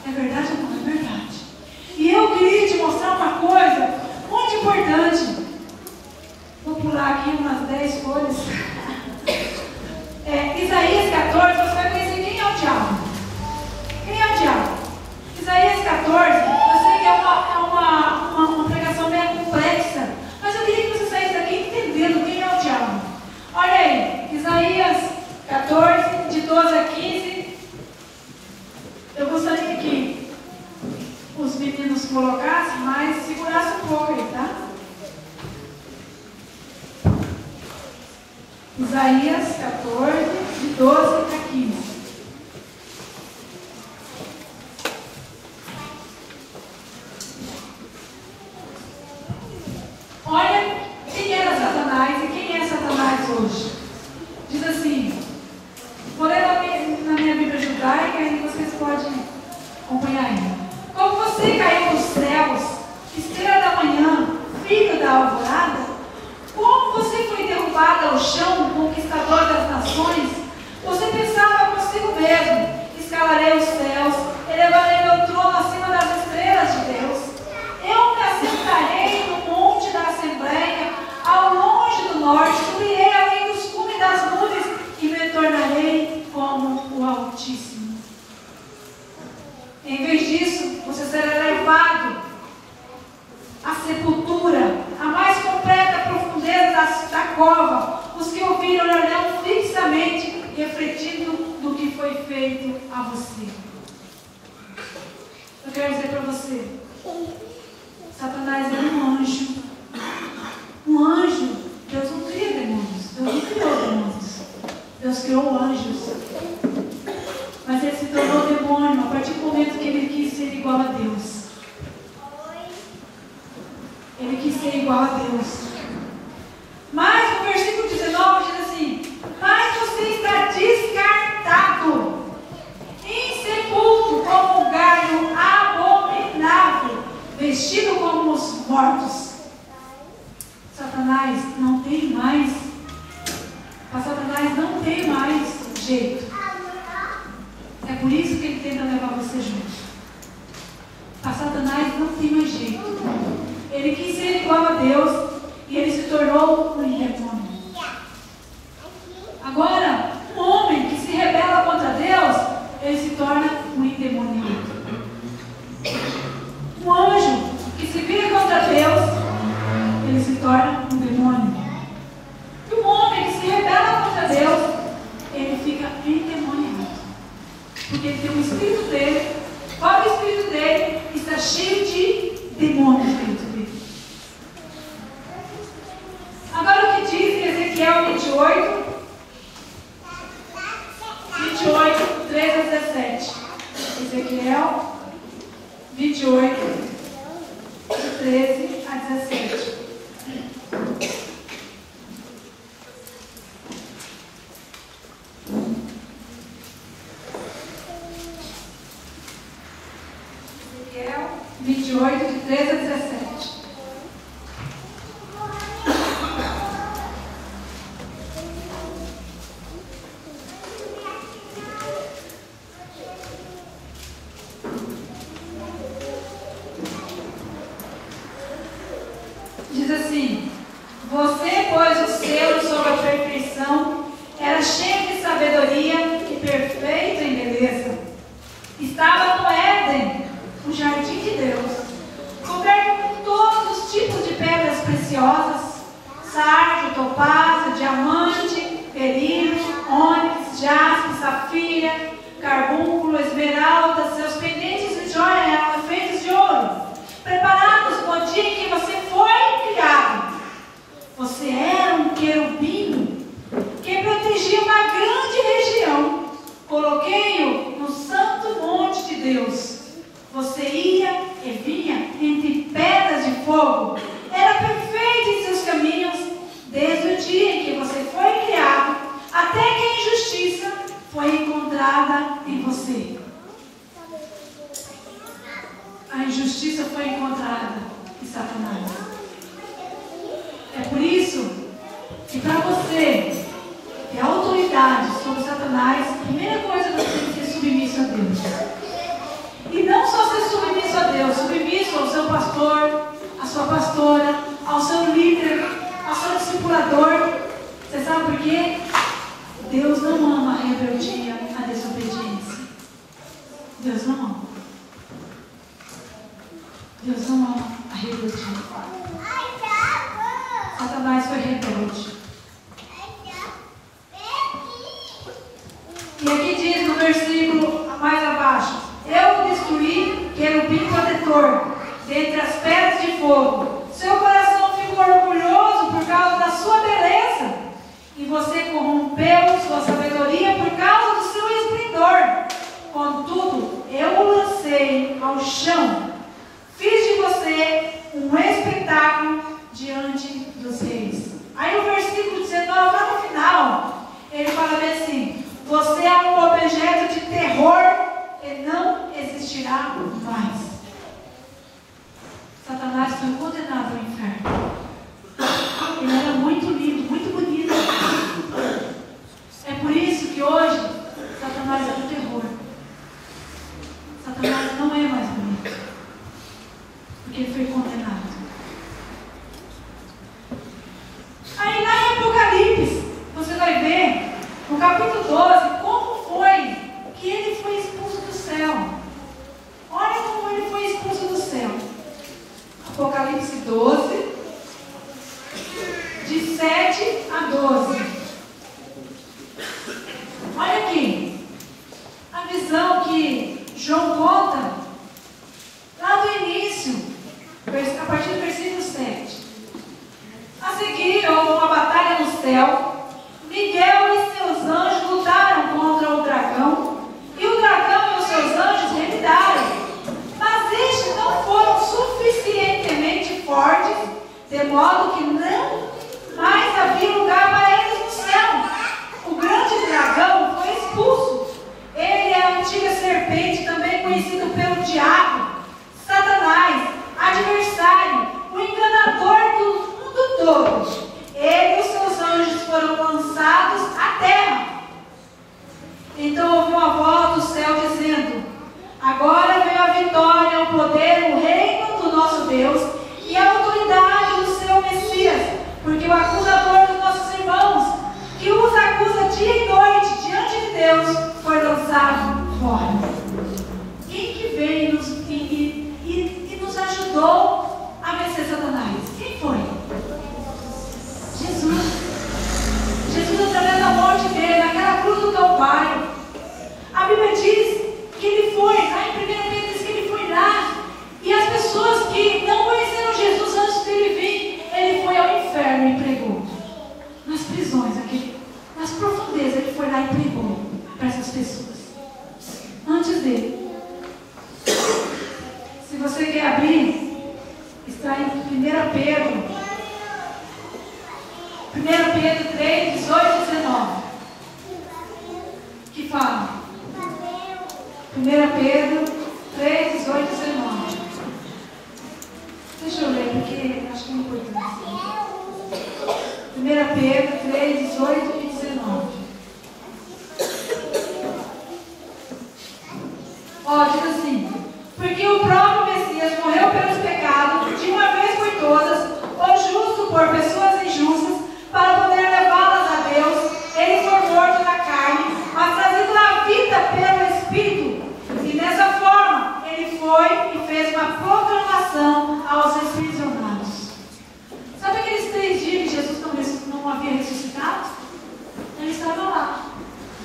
É verdade ou não é verdade? E eu queria te mostrar uma coisa muito importante. Vou pular aqui umas 10 folhas. Isaías 14, você vai conhecer quem é o diabo. Quem é o diabo? Isaías 14, eu sei que é uma pregação meio complexa, mas eu queria que você saísse daqui entendendo quem é o diabo. Olha aí, Isaías 14, de 12 a 15. Eu gostaria que os meninos colocassem, mas segurassem um pouco aí, tá? Isaías 14, de 12 a 15. Olha quem era Satanás e quem é Satanás hoje. Diz assim, vou ler na minha Bíblia judaica e vocês podem acompanhar aí. Como você caiu dos céus, estrela da manhã, filho da alvorada, como você foi derrubado ao chão, conquistador das nações, você pensava consigo mesmo, escalarei os céus, elevarei meu trono acima das estrelas de Deus. Eu me assentarei no monte da Assembleia, ao longe do norte, subirei além dos cumes das nuvens e me tornarei como o Altíssimo. Em vez disso, você será levado à sepultura, a mais completa profundeza da cova. Os que ouviram olharão fixamente, refletindo do que foi feito a você. Eu quero dizer para você, Satanás é um anjo. Um anjo. Deus não cria demônios. Deus não criou demônios. Deus criou anjos. Mas ele se tornou demônio a partir do momento que ele quis ser igual a Deus. Ele quis ser igual a Deus. Mas no versículo 19 diz assim: mas você está descartado, insepulto como um galho abominável, vestido como os mortos. Satanás não tem mais. Para Satanás não tem mais jeito. É por isso que ele tenta levar você junto. Para Satanás não tem mais jeito. Ele quis ser igual a Deus e ele se tornou um demônio. Agora, um homem que se rebela contra Deus, ele se torna um endemoniado. Um anjo que se vira contra Deus, ele se torna um demônio. E um homem que se rebela contra Deus, ele fica endemoniado. Porque ele tem um espírito dele, fora o espírito dele, está cheio de demônios dentro dele. Agora o que diz em Ezequiel 28, 13 a 17. Ezequiel 28, de 13 a 17. Ezequiel 28, de 13 a 17. Diz assim: você pôs o selo sobre a perfeição, era cheio de sabedoria e perfeito em beleza. Estava no Éden, o jardim de Deus, coberto com todos os tipos de pedras preciosas: sardio, topázio, diamante, berilo, ônix, jaspe, safira, carbúnculo, esmeralda. Seus pendentes de joia eram feitos de ouro, preparados no dia em que você foi criado. Você era um querubim que protegia uma grande região. Coloquei-o no santo monte de Deus. Você ia e vinha entre pedras de fogo. Era perfeito em seus caminhos, desde o dia em que você foi criado, até que a injustiça foi encontrada em você. A injustiça foi encontrada em Satanás. É por isso que para você ter autoridade sobre Satanás, a primeira coisa você tem que ser submisso a Deus. E não só ser submisso a Deus, submisso ao seu pastor, à sua pastora, ao seu líder, ao seu discipulador. Você sabe por quê? Deus não ama a rebeldia, a desobediência. Deus não ama. Deus não ama a rebeldia. Satanás foi rebelde. E aqui diz no versículo mais abaixo: eu o destruí, querubim protetor, dentre as pedras de fogo. Seu coração ficou orgulhoso por causa da sua beleza, e você fala bem assim: você é um objeto de terror e não existirá mais. Satanás foi condenado ao inferno. Ele era muito lindo, muito bonito. É por isso que hoje Satanás é do terror. Satanás não é mais bonito, porque ele foi condenado. Aí lá em Apocalipse, você vai ver, no capítulo 12, como foi que ele foi expulso do céu. Olha como ele foi expulso do céu. Apocalipse 12, de 7 a 12. Olha aqui, a visão que João conta, lá do início, a partir do versículo 7. A seguir, houve uma batalha no céu. Miguel e seus anjos lutaram contra o dragão, e o dragão e os seus anjos revidaram. Mas estes não foram suficientemente fortes, de modo que não mais havia lugar para eles no céu. O grande dragão foi expulso. Ele é a antiga serpente, também conhecido pelo diabo, Satanás, adversário, o enganador do mundo todo. Ele e os seus anjos foram lançados à terra. Então houve uma voz do céu dizendo: agora veio a vitória, o poder, o reino do nosso Deus e a autoridade do seu Messias, porque o acusador dos nossos irmãos, que os acusa dia e noite diante de Deus, foi lançado fora. Quem que veio e nos ajudou a vencer Satanás? Quem foi? Jesus. Jesus, através da morte dele, naquela cruz do Calvário. A Bíblia diz que ele foi, lá em 1 Pedro diz que ele foi lá, e as pessoas que não conheceram Jesus antes dele vir, ele foi ao inferno e pregou. Nas prisões, aqui, nas profundezas, ele foi lá e pregou para essas pessoas. Antes dele. Se você quer abrir, está em 1 Pedro. 1 Pedro 3, 18 e 19. Que fala? 1 Pedro 3, 18 e 19. Deixa eu ler, porque acho que é importante. 1 Pedro 3, 18 e 19. Ó, diz assim: porque o próprio Messias morreu pelos pecados, de uma vez por todas, o justo por pessoas injustas, para poder levá-las a Deus. Ele foi morto na carne, mas trazido à vida pelo Espírito. E dessa forma, ele foi e fez uma proclamação aos aprisionados. Sabe aqueles 3 dias que Jesus não havia ressuscitado? Ele estava lá,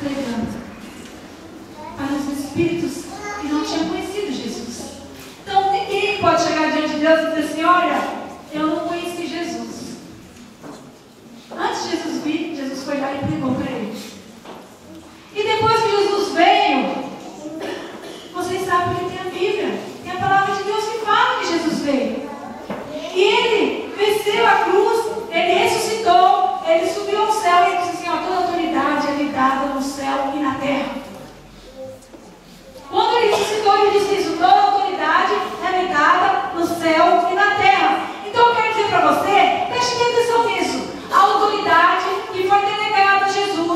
pregando para os espíritos que não tinham conhecido Jesus. Então ninguém pode chegar diante de Deus e dizer assim: olha, eu não conheci Jesus. Antes de Jesus vir, Jesus foi lá e pregou para eles. E depois que Jesus veio, vocês sabem que tem a Bíblia, tem a palavra de Deus que fala que Jesus veio. E ele venceu a cruz, ele ressuscitou, ele subiu ao céu e ele disse assim: ó, toda autoridade é lhe dada no céu e na terra. Quando ele ressuscitou, ele disse isso: toda autoridade é lhe dada no céu e na terra. Então eu quero dizer para você, preste atenção nisso. A autoridade que foi delegada a Jesus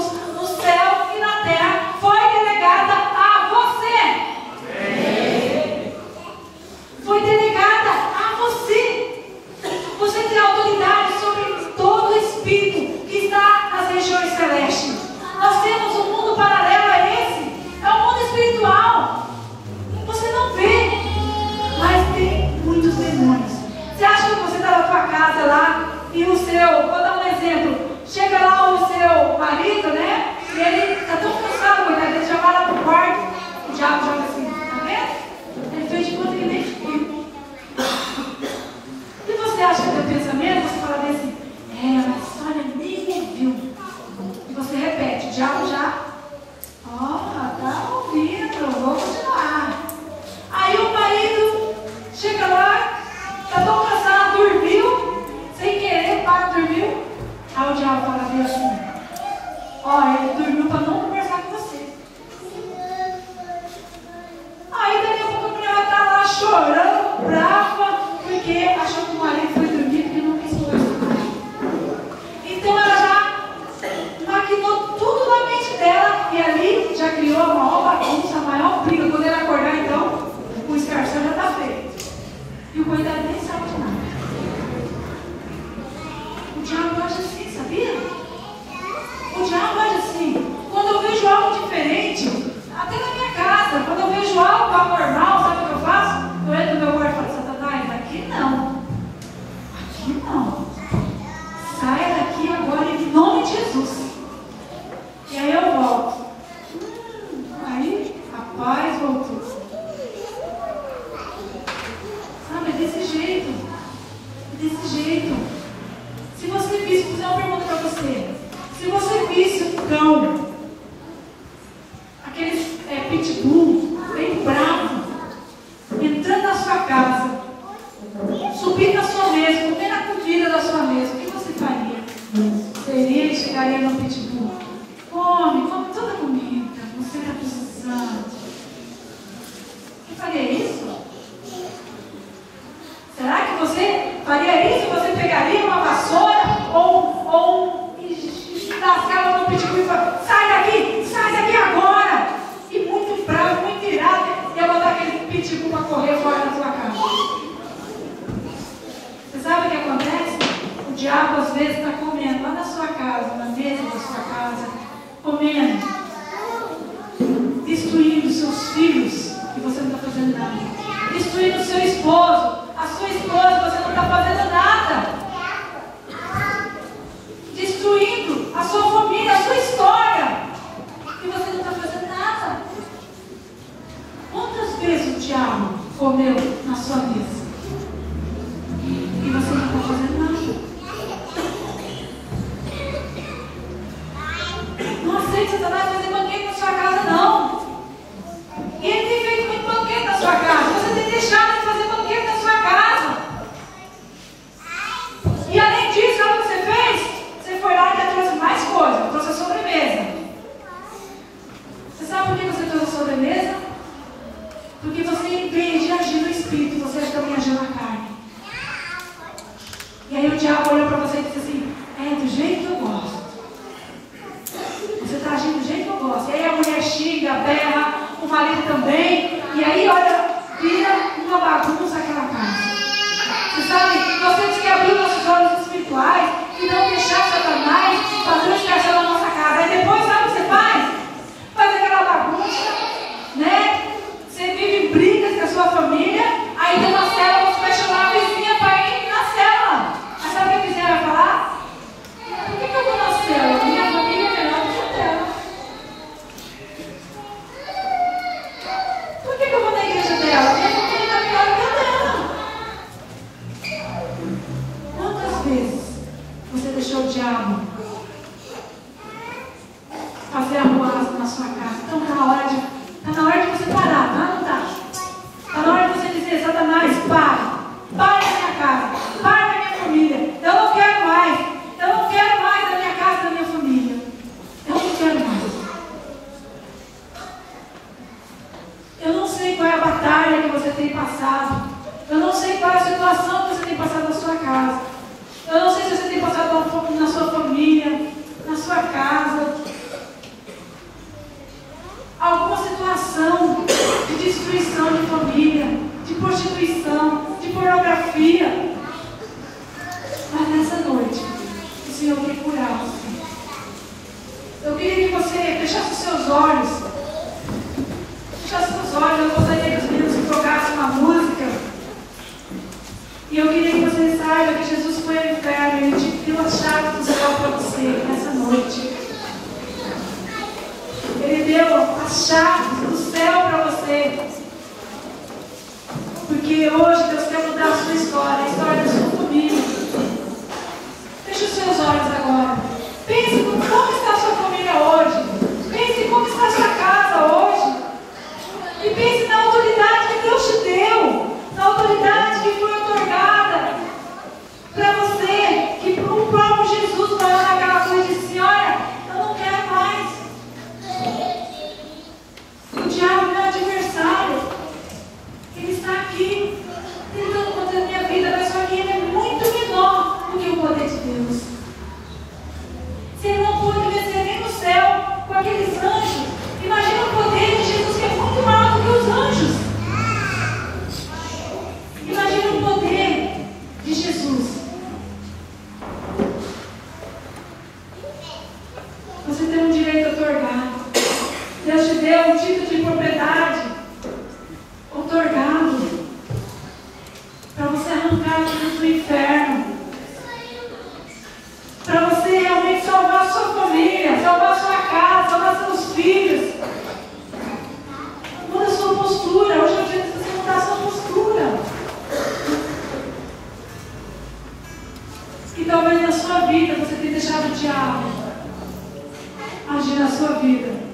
criou a maior bagunça, a maior briga. Quando ele acordar, então, o escarcel já está feito. E o coitado nem sabe de nada. O diabo age assim, sabia? O diabo age assim. Quando eu vejo algo diferente, até na minha casa, quando eu vejo algo anormal, sabe o que eu faço? Eu entro no meu quarto e falo, Satanás, aqui não. Aqui não. Saia daqui agora em nome de Jesus. E aí eu volto. Aí a paz voltou. Sabe, é desse jeito. É desse jeito. Se você visse, vou fazer uma pergunta para você. Se você visse um cão, aqueles pitbull, bem bravo, entrando na sua casa, subindo na sua mesa, comendo a comida da sua mesa, o que você faria? Seria, ele chegaria no pitbull. Come toda a comida, você está precisando. Você faria isso? Será que você faria isso? Você pegaria uma vassoura ou lascava no pitbull e falaria, sai daqui agora! E muito bravo, muito irado, ia botar aquele pitbull para correr fora da sua casa. Você sabe o que acontece? O diabo às vezes está comendo lá na sua casa, na mesa da sua casa, comendo, destruindo seus filhos, e você não está fazendo nada, destruindo seu esposo, a sua esposa, você não está fazendo nada, destruindo a sua família, a sua história, e você não está fazendo nada. Quantas vezes o diabo comeu na sua mesa e você não está fazendo nada? Não aceite Satanás fazer banquete na sua casa, não. E ele tem feito muito banquete na sua casa. Você tem deixado de fazer banquete na sua casa. E além disso, sabe o que você fez? Você foi lá e já trouxe mais coisa. Trouxe a sobremesa. Você sabe por que você trouxe a sobremesa? Porque você, em vez de agir no espírito, você também agiu na carne. E aí o diabo olhou para você e disse assim, é do jeito que eu gosto. Você está agindo do jeito que eu gosto. E aí a mulher xinga, berra, o marido também. E aí, olha, vira uma bagunça aquela casa. Você sabe, nós temos que abrir nossos olhos espirituais e não deixar Satanás fazer um escarcel na nossa casa. Aí depois, sabe o que você faz? Faz aquela bagunça, né? Você vive em brigas com a sua família. Aí tem uma célula, você vai chamar a vizinha para ir na célula. Aí sabe o que a vizinha vai falar? Por que eu vou na célula? Minha família é melhor do que a dela. Por que eu vou na igreja dela? Minha família está melhor do que a dela. Quantas vezes você deixou o diabo fazer arruaça na sua casa? Então está na hora de você parar, tá? Não está? Está na hora de você dizer, Satanás, para na minha casa, para na minha família. Eu não quero mais da minha casa, da minha família. Eu não quero mais. Eu não sei qual é a batalha que você tem passado. Eu não sei qual é a situação que você tem passado na sua casa. Eu não sei se você tem passado na sua família, na sua casa. Alguma situação de destruição de família, de prostituição, de pornografia. Mas nessa noite, o Senhor quer curar você. Eu queria que você fechasse os seus olhos. Fechasse os seus olhos. Eu gostaria que os meninos que tocassem uma música. E eu queria que você saiba que Jesus foi ao inferno e Ele te deu as chaves do céu para você nessa noite. Ele deu as chaves do céu para você. Porque hoje Deus quer mudar a sua história, a história da sua família. Feche os seus olhos agora. Pense como está a sua família hoje. Pense como está a sua casa hoje. E pense na autoridade que Deus te deu. Na autoridade que foi otorgada para você. Que o próprio Jesus falou naquela coisa e disse, olha, eu não quero mais. O diabo é meu adversário. Ele está aqui tentando contra a minha vida, mas só que ele é muito menor do que o poder de Deus. Deus te deu um título de propriedade otorgado para você arrancar tudo do inferno, para você realmente salvar a sua família, salvar a sua casa, salvar seus filhos. Muda a sua postura. Hoje é o dia de você mudar a sua postura. E talvez na sua vida você tenha deixado o diabo agir na sua vida.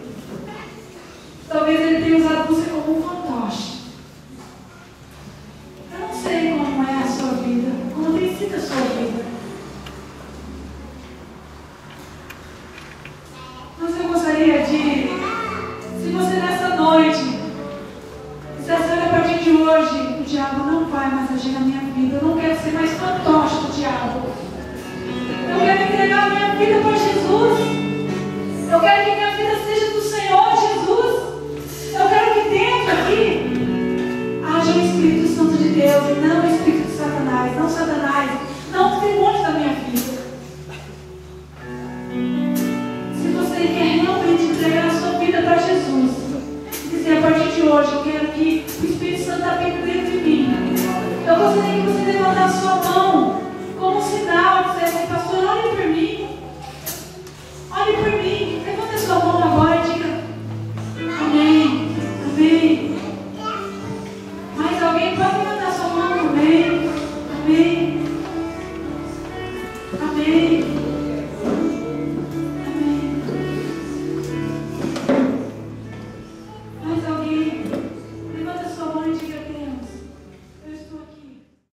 Talvez ele tenha usado você como um fantoche. Eu não sei como é a sua vida, como tem sido a sua vida. Mas eu gostaria de, se você nessa noite dissesse, olha, a partir de hoje, o diabo não vai mais agir na minha vida. Eu não quero ser mais fantoche do diabo. Eu quero entregar a minha vida para Jesus. Eu quero que minha vida seja do Senhor Jesus. Eu quero que dentro aqui haja o Espírito Santo de Deus e não o Espírito de Satanás. Não Satanás, não o demônio da minha vida. Se você quer realmente entregar a sua vida para Jesus e dizer, a partir de hoje eu quero que o Espírito Santo habite dentro de mim, eu gostaria que você levantasse a sua mão como um sinal